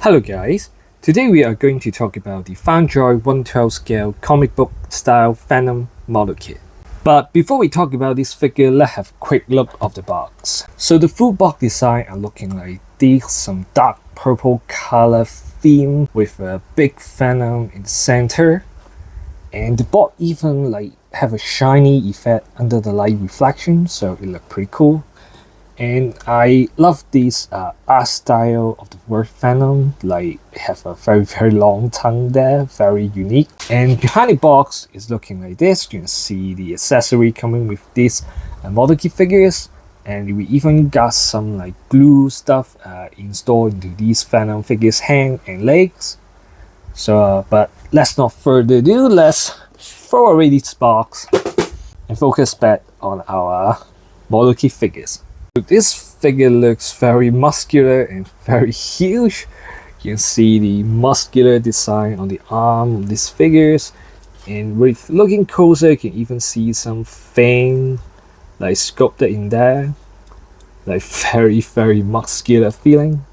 Hello guys, today we are going to talk about the Fondjoy 112 scale comic book style Venom model kit. But before we talk about this figure, let's have a quick look of the box. So the full box design are looking like this, some dark purple color theme with a big Venom in the center. And the box even have a shiny effect under the light reflection, so it look pretty cool. And I love this art style of the word Venom, like it have a very long tongue there, very unique. And behind the box is looking like this. You can see the accessory coming with these model kit figures, and we even got some glue stuff installed into these Venom figures' hand and legs. So, but let's not further ado. Let's throw away this box and focus back on our model kit figures. This figure looks very muscular and very huge. You can see the muscular design on the arm of these figures, and with looking closer you can even see some fang sculpted in there, very muscular feeling.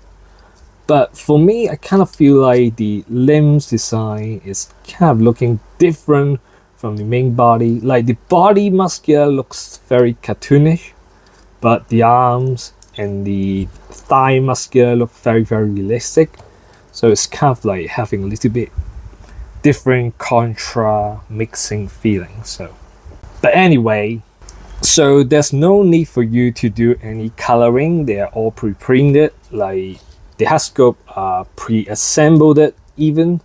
But for me, I kind of feel like the limbs design is kind of looking different from the main body. Like the body muscular looks very cartoonish, but the arms and the thigh muscular look very realistic. So it's kind of like having a little bit different contra mixing feeling. But anyway, so there's no need for you to do any coloring. They are all pre-printed. Like the head sculpt are pre-assembled even.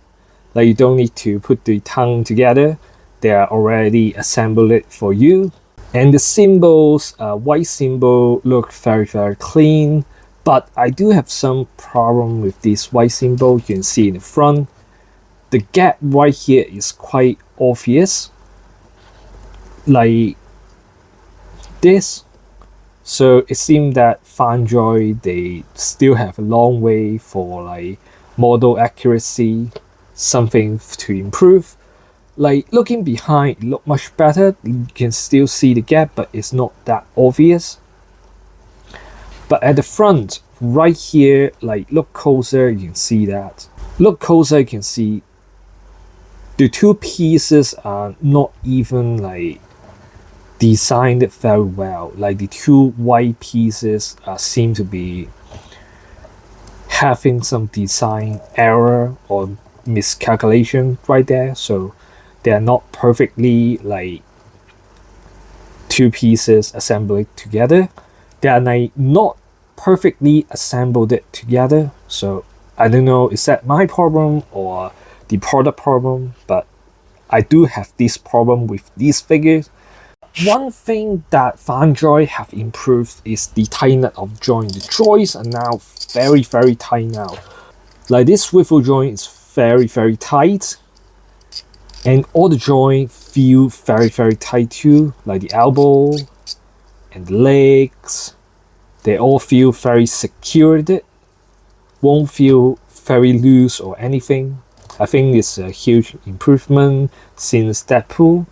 Like you don't need to put the tongue together. They are already assembled for you. And the symbols, white symbol look very clean, but I do have some problem with this white symbol. You can see in the front, the gap right here is quite obvious, like this. So it seems that Fondjoy, they still have a long way for model accuracy, something to improve. Like looking behind, it look much better. You can still see the gap, but it's not that obvious. But at the front, right here, look closer, you can see that. Look closer, you can see the two pieces are not even designed very well. Like the two white pieces seem to be having some design error or miscalculation right there. So they are not perfectly two pieces assembled together. They are not perfectly assembled together. So I don't know, is that my problem or the product problem? But I do have this problem with these figures. One thing that Fondjoy have improved is the tightness of joint. The joints are now very tight now. Like this swivel joint is very tight. And all the joints feel very tight too, like the elbow and the legs. They all feel very secured. Won't feel very loose or anything. I think it's a huge improvement since Deadpool.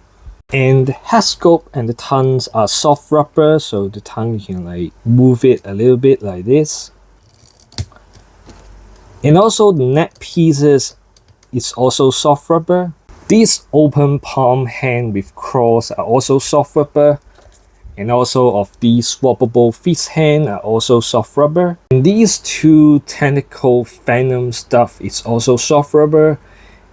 And the head sculpt and the tongues are soft rubber, so the tongue you can move it a little bit like this. And also the neck pieces is also soft rubber. These open palm hand with cross are also soft rubber, and also of these swappable fist hand are also soft rubber. And these two tentacle Venom stuff is also soft rubber,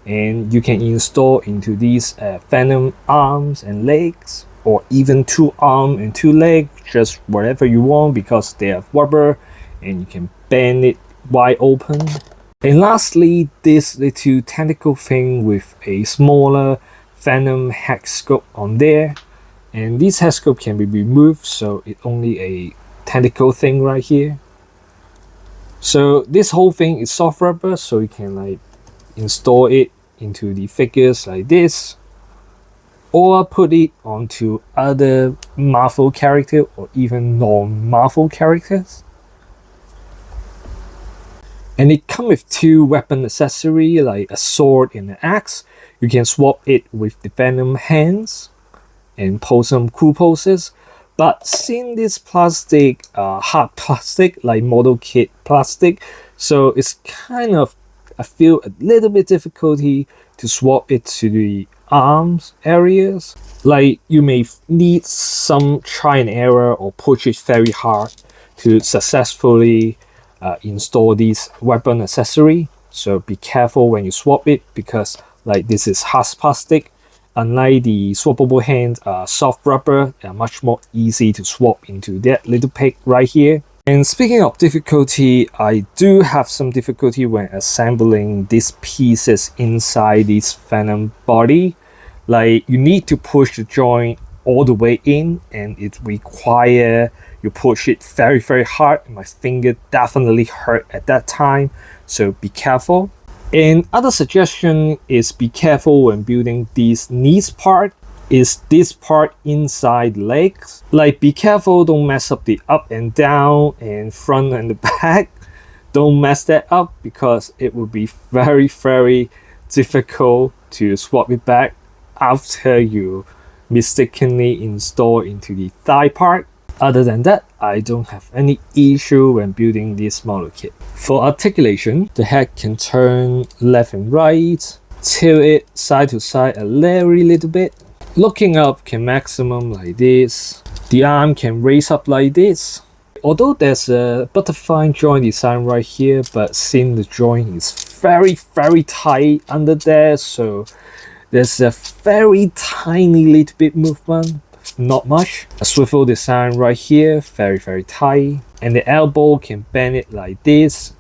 and you can install into these Venom arms and legs, or even 2 arms and 2 legs, just whatever you want, because they are rubber and you can bend it wide open. And lastly, this little tentacle thing with a smaller Venom head sculpt on there. And this head sculpt can be removed, so it's only a tentacle thing right here. So this whole thing is soft rubber, so you can install it into the figures like this, or put it onto other Marvel character or even non-Marvel characters. And it comes with 2 weapon accessory, like a sword and an axe. You can swap it with the Venom hands and pose some cool poses. But since this plastic, hard plastic, like model kit plastic, So it's kind of, I feel a little bit difficulty to swap it to the arms areas. Like you may need some try and error or push it very hard to successfully install this weapon accessory. So be careful when you swap it, because like this is hard plastic. Unlike the swappable hand soft rubber, they are much more easy to swap into that little peg right here. And speaking of difficulty, I do have some difficulty when assembling these pieces inside this Venom body. Like you need to push the joint all the way in, and it requires you push it very hard. My finger definitely hurt at that time, so be careful. And other suggestion is be careful when building this knees part. Is this part inside legs? Like be careful, don't mess up the up and down and front and the back. Don't mess that up, because it will be very difficult to swap it back after you mistakenly install into the thigh part. Other than that, I don't have any issue when building this model kit. For articulation, the head can turn left and right, tilt it side to side a very little bit. Looking up can maximum like this. The arm can raise up like this. Although there's a butterfly joint design right here, but since the joint is very tight under there, so there's a very tiny little bit movement, not much. A swivel design right here, very tight. And the elbow can bend it like this.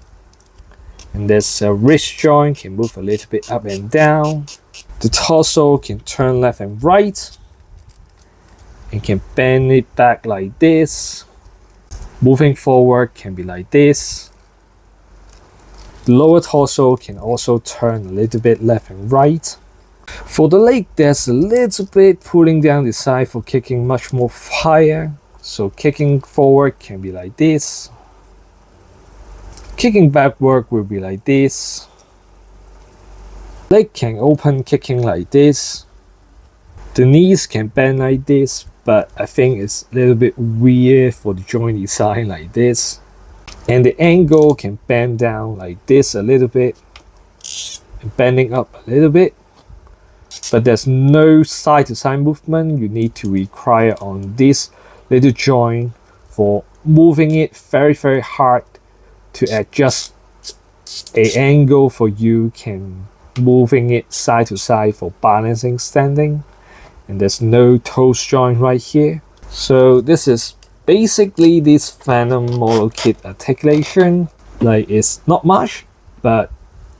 And there's a wrist joint, can move a little bit up and down. The torso can turn left and right. And can bend it back like this. Moving forward can be like this. The lower torso can also turn a little bit left and right. For the leg, there's a little bit pulling down the side for kicking much more higher. So kicking forward can be like this. Kicking backward will be like this. Leg can open kicking like this. The knees can bend like this, but I think it's a little bit weird for the joint design like this. And the angle can bend down like this a little bit, and bending up a little bit. But there's no side to side movement. You need to require on this little joint for moving it very hard to adjust a angle for you can moving it side to side for balancing standing. And there's no toes joint right here. So this is basically this Venom model kit articulation. Like it's not much, but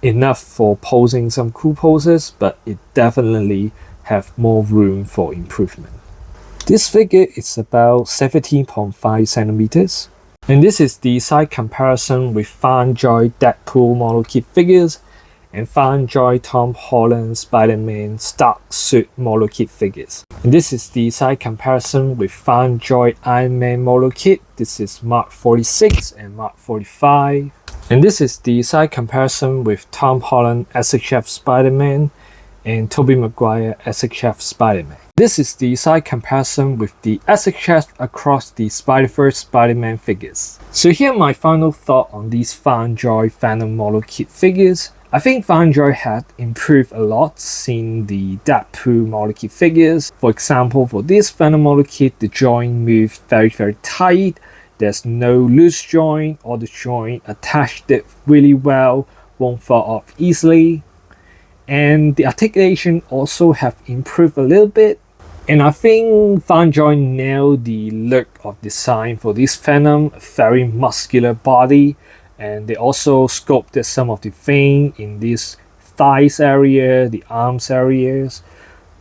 enough for posing some cool poses, but it definitely have more room for improvement. This figure is about 17.5 centimeters. And this is the side comparison with Fondjoy Deadpool model kit figures and Fondjoy Tom Holland Spider-Man Stark Suit model kit figures. And this is the side comparison with Fondjoy Iron Man model kit. This is Mark 46 and Mark 45. And this is the side comparison with Tom Holland SHF Spider-Man and Tobey Maguire SHF Spider-Man. This is the side comparison with the SHF across the Spider-Verse Spider-Man figures. So here my final thought on these Fondjoy Venom model kit figures. I think Fondjoy had improved a lot since the Deadpool model kit figures. For example, for this Venom model kit, the joint moved very tight. There's no loose joint, or the joint attached it really well, won't fall off easily. And the articulation also have improved a little bit. And I think Fondjoy nailed the look of design for this Venom, a very muscular body. And they also sculpted some of the vein in this thighs area, the arms areas.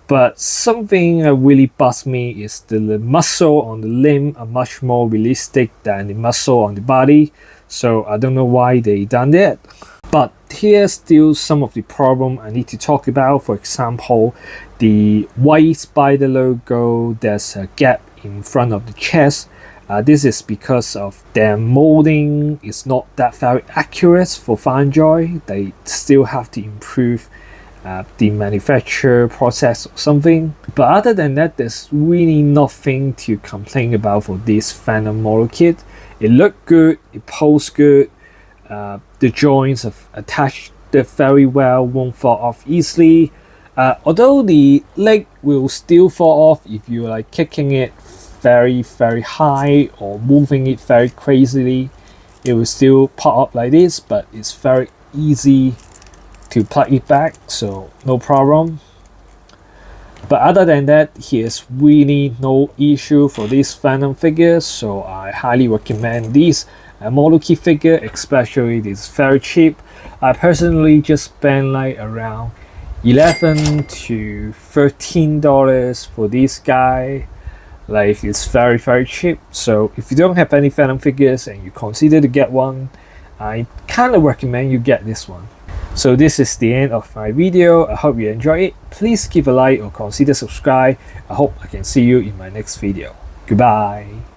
But something that really bugs me is the muscle on the limb are much more realistic than the muscle on the body. So I don't know why they done that. But here's still some of the problem I need to talk about. For example, the white spider logo, there's a gap in front of the chest. This is because of their molding is not that very accurate for Fondjoy. They still have to improve the manufacture process or something. But other than that, there's really nothing to complain about for this Venom model kit. It looked good, it posed good. The joints are attached very well, won't fall off easily. Although the leg will still fall off if you're like kicking it very high or moving it very crazily, it will still pop up like this, but it's very easy to plug it back, so no problem. But other than that, here's really no issue for this Venom figure, so I highly recommend this Model Kit figure, especially this very cheap. I personally just spent like around $11 to $13 for this guy. Like, it's very cheap. So if you don't have any Venom figures and you consider to get one, I kind of recommend you get this one. So this is the end of my video. I hope you enjoy it. Please give a like or consider subscribe. I hope I can see you in my next video. Goodbye.